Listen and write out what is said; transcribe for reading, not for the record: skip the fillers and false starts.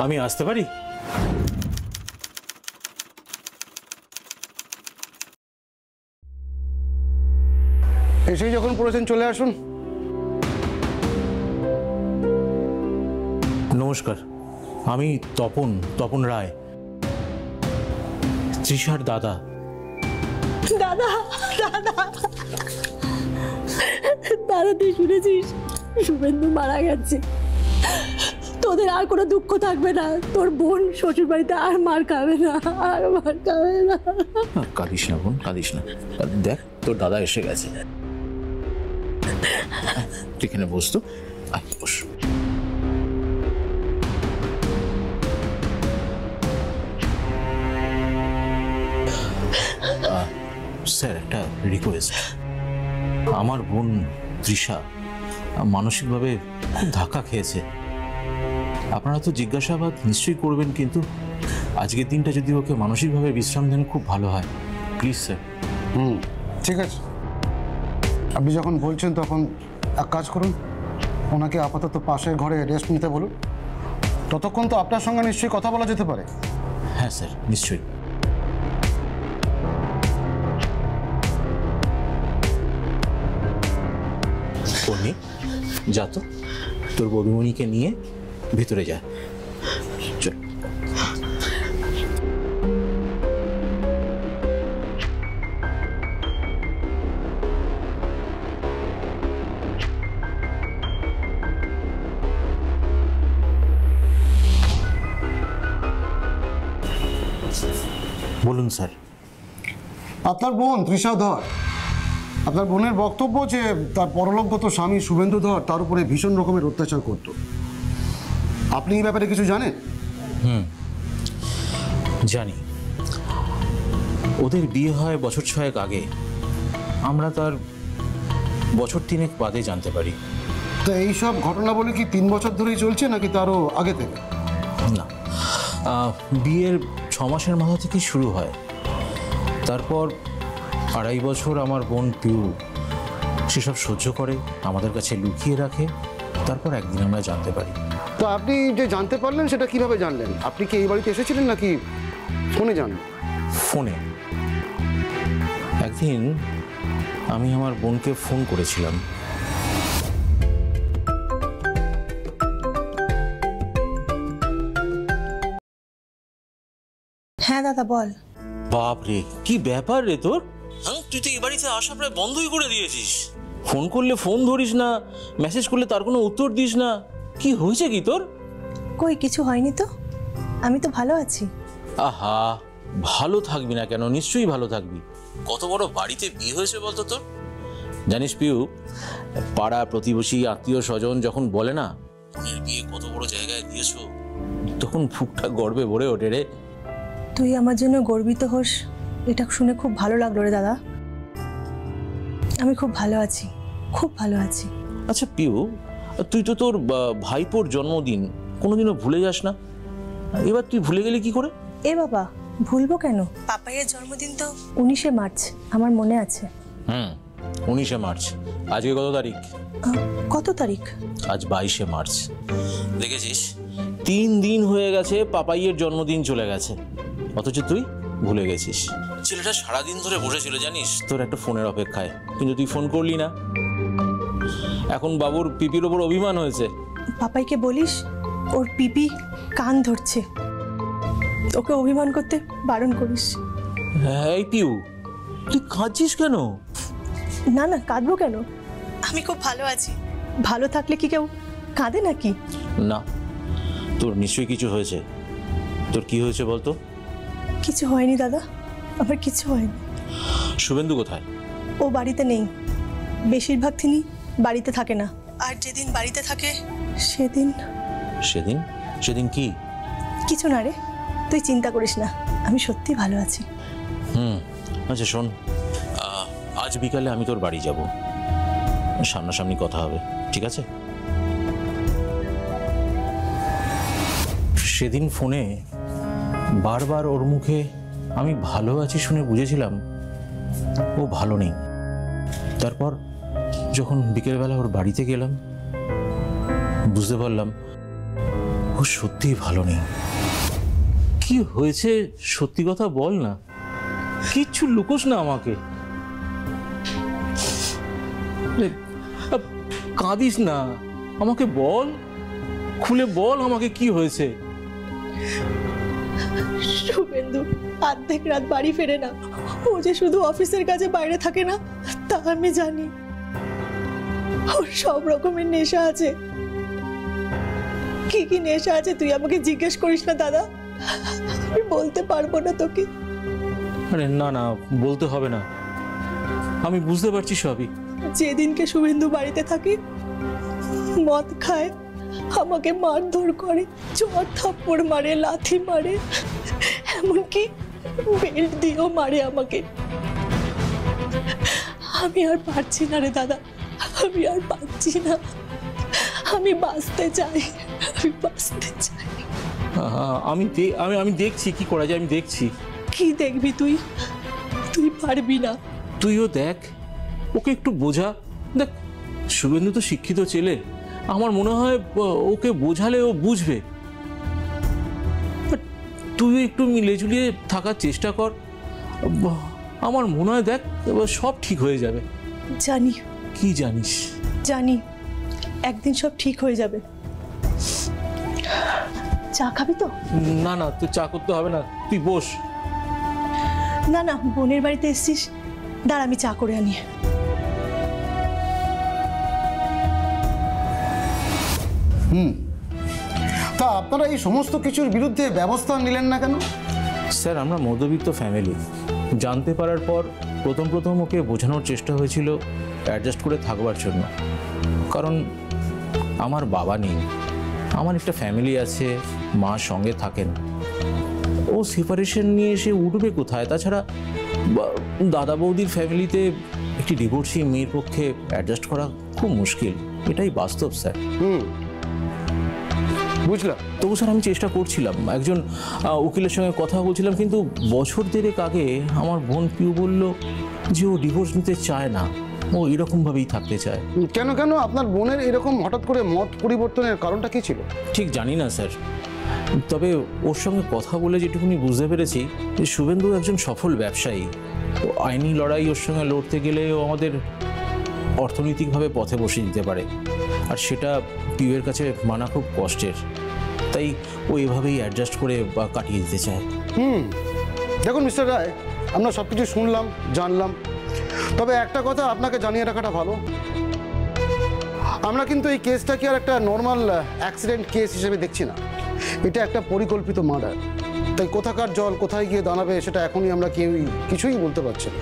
আমি আসতে পারি? এসেই যখন পড়েছেন চলে আসুন। নমস্কার, আমি তপন রায়, তৃষার দাদা। দাদা দাদা দাদা, তুই শুনেছিস শুভেন্দু মারা গেছে? তোদের আর কোনো দুঃখ থাকবে না, তোর বোন শ্বশুর বাড়িতে আর মার খাবে না, আর মার খাবে না। কাঁদিস না বোন, কাঁদিস না। দেখ তোর দাদা এসে গেছে। এখানে বসতো, বস। স্যার, একটা রিকোয়েস্ট। আমার বোন তৃষা মানসিকভাবে খুব ধাক্কা খেয়েছে। আপনারা তো জিজ্ঞাসাবাদ নিশ্চয়ই করবেন, কিন্তু আজকের দিনটা যদি ওকে মানসিকভাবে বিশ্রাম দেন খুব ভালো হয়, প্লিজ স্যার। ঠিক আছে, আপনি যখন বলছেন তখন এক কাজ করুন, ওনাকে আপাতত পাশের ঘরে রেস্ট নিতে বলুন। ততক্ষণ তো আপনার সঙ্গে নিশ্চয়ই কথা বলা যেতে পারে। হ্যাঁ স্যার, নিশ্চয়ই। কর্মী, যা তো তোর বধূমণিকে নিয়ে ভিতরে যা। চল। বলুন স্যার। আপনার বোন তৃষা ধর, আপনার বোনের বক্তব্য যে তার পরলোকগত স্বামী শুভেন্দু ধর তার উপরে ভীষণ রকমের অত্যাচার করত। আপনি এই ব্যাপারে কিছু জানেন? জানি। ওদের বিয়ে হয় বছর 6 আগে, আমরা তার বছর 3 বাদে জানতে পারি। তো এইসব ঘটনা বলে কি 3 বছর ধরেই চলছে নাকি তারও আগে থেকে? না, বিয়ের 6 মাসের মাথা থেকেই শুরু হয়। তারপর 2.5 বছর আমার বোন পিউ সেসব সহ্য করে, আমাদের কাছে লুকিয়ে রাখে। তারপর একদিন আমরা জানতে পারি। তো আপনি যে জানতে পারলেন সেটা কিভাবে জানলেন? আপনি কি এই বাড়িতে এসেছিলেন নাকি ফোনে জানলেন? ফোনে। একদিন আমি আমার বোনকে ফোন করেছিলাম। হ্যাঁ দাদা, বল। বাপ রে, কি ব্যাপার রে তোর? হ্যাঁ, তুই তো এই বাড়িতে আসা প্রায় বন্ধই করে দিয়েছিস। ফোন করলে ফোন ধরিস না, মেসেজ করলে তার কোনো উত্তর দিস না। কি হয়েছে কি তোর? কই কিছু হয়নি তো, আমি তো ভালো আছি। আহা, ভালো থাকবি না কেন? নিশ্চয়ই ভালো থাকবি। কত বড় বাড়িতে বিয়ে হয়েছে বলতো তোর। জানিস পিউ, পাড়া প্রতিবেশী আত্মীয় স্বজন যখন বলে না বোনের বিয়ে কত বড় জায়গায় দিয়েছো, তখন বুকটা গর্বে ভরে ওঠে রে। তুই আমার জন্য গর্বিত হোস, এটা শুনে খুব ভালো লাগলো রে দাদা। আমি খুব ভালো আছি, খুব ভালো আছি। আচ্ছা পিউ, তুই তো তোর ভাইপোর জন্মদিন কোনোদিনও ভুলে যাস না, এবার তুই ভুলে গেলি কি করে? এ বাবা, ভুলবো কেন? পাপাইয়ের জন্মদিন তো 19শে মার্চ, আমার মনে আছে। 19শে মার্চ। আজকে কত তারিখ? কত তারিখ? আজ 22শে মার্চ। দেখেছিস, 3 দিন হয়ে গেছে পাপাইয়ের জন্মদিন চলে গেছে, অথচ তুই ভুলে গেছিস। ছেলেটা সারাদিন ধরে বসেছিল জানিস তোর একটা ফোনের অপেক্ষায়, কিন্তু তুই ফোন করলি না। এখন বাবুর পিপির ওপর অভিমান হয়েছে। পাপাইকে বলিস ওর পিপি কান ধরছে, ওকে অভিমান করতে বারণ করিস। এই পিউ, তুই কাঁদছিস কেন? না না, কাঁদবো কেন? আমি খুব ভালো আছি। ভালো থাকলে কি কেউ কাঁদে নাকি? না, তোর নিশ্চয়ই কিছু হয়েছে। তোর কি হয়েছে বলতো? কিছু হয়নি দাদা, আমার কিছু হয়নি। শুভেন্দু কোথায়? ও বাড়িতে নেই, বেশিরভাগ দিনই বাড়িতে থাকে না, আর যেদিন বাড়িতে থাকে সেদিন। সেদিন? সেদিন কি? কিছু না রে, তুই চিন্তা করিস না, আমি সত্যি ভালো আছি। আচ্ছা শোন, আজ বিকালে আমি তোর বাড়ি যাব, সামনাসামনি কথা হবে, ঠিক আছে? সেদিন ফোনে বারবার ওর মুখে আমি ভালো আছি শুনে বুঝেছিলাম ও ভালো নেই। তারপর যখন বিকেলবেলা ওর বাড়িতে গেলাম বুঝতে পারলাম ও ও সত্যিই ভালো নেই। কি হয়েছে সত্যি কথা বল না, কিচ্ছু লুকোস না আমাকে। কাঁদিস না, আমাকে বল, খুলে বল আমাকে কি হয়েছে। শুভেন্দু অর্ধেক রাত বাড়ি ফেরে না, ও যে শুধু অফিসের কাজে বাইরে থাকে না তা আমি জানি। ওর সব রকমের নেশা আছে। কি কি নেশা আছে তুই আমাকে জিজ্ঞেস করিস না দাদা, আমি বলতে পারবো না তোকে। আরে না না, বলতে হবে না, আমি বুঝতে পারছি সবই। যেদিনকে শুভেন্দু বাড়িতে থাকে মদ খায়, আমাকে মারধর করে, চর থাপ্পড় মারে, লাথি মারে, এমনকি বেল্ট দিয়েও মারে আমাকে। আমি আর পারছি না রে দাদা, আমি আর পারছি না। আমি বাঁচতে চাই, আমি বাঁচতে চাই। আমি দেখছি কি করা যায়, আমি দেখছি। কি দেখবি তুই? তুই পারবি না। তুইও দেখ, ওকে একটু বোঝা। দেখ, শুভেন্দু তো শিক্ষিত ছেলে, আমার মনে হয় ওকে বোঝালে ও বুঝবে। তুই একটু মিলে ঝুলিয়ে থাকার চেষ্টা কর, আমার মনে হয় দেখ সব ঠিক হয়ে যাবে। জানি। কি জানিস? জানি একদিন সব ঠিক হয়ে যাবে। চা খাবি তো? না না, তুই চা করতে হবে না, তুই বস। না না, বোনের বাড়িতে এসেছিস, দাঁড়া আমি চা করে আনি। তা আপনারা এই সমস্ত কিছুর বিরুদ্ধে ব্যবস্থা নিলেন না কেন? স্যার, আমরা মধ্যবিত্ত ফ্যামিলি। জানতে পারার পর প্রথম ওকে বোঝানোর চেষ্টা হয়েছিল অ্যাডজাস্ট করে থাকবার জন্য। কারণ আমার বাবা নেই, আমার একটা ফ্যামিলি আছে, মা সঙ্গে থাকেন। ও সেপারেশন নিয়ে এসে উঠবে কোথায়? তাছাড়া দাদা বৌদির ফ্যামিলিতে একটি ডিভোর্সি মেয়ের পক্ষে অ্যাডজাস্ট করা খুব মুশকিল, এটাই বাস্তব স্যার। বুঝলাম। তবু স্যার আমি চেষ্টা করছিলাম, একজন উকিলের সঙ্গে কথা বলছিলাম, কিন্তু বছর দেড়েক আগে আমার বোন পিউ বলল যে ও ডিভোর্স নিতে চায় না, ও এরকমভাবেই থাকতে চায়। কেন কেন আপনার বোনের এরকম হঠাৎ করে মত পরিবর্তনের কারণটা কি ছিল? ঠিক জানি না স্যার, তবে ওর সঙ্গে কথা বলে যেটুকুনি বুঝতে পেরেছি যে শুভেন্দু একজন সফল ব্যবসায়ী। ও আইনি লড়াই ওর সঙ্গে লড়তে গেলে ও আমাদের অর্থনৈতিকভাবে পথে বসে দিতে পারে, আর সেটা পিউয়ের কাছে মানা খুব কষ্টের। তাই ও এভাবেই অ্যাডজাস্ট করে বা কাটিয়ে দিতে চায়। দেখুন মিস্টার রায়, আমরা সব কিছু শুনলাম, জানলাম, তবে একটা কথা আপনাকে জানিয়ে রাখাটা ভালো, আমরা কিন্তু এই কেসটাকে আর একটা নর্মাল অ্যাক্সিডেন্ট কেস হিসেবে দেখছি না, এটা একটা পরিকল্পিত মার্ডার। তাই কোথাকার জল কোথায় গিয়ে দাঁড়াবে সেটা এখনই আমরা কিছুই বলতে পারছি না।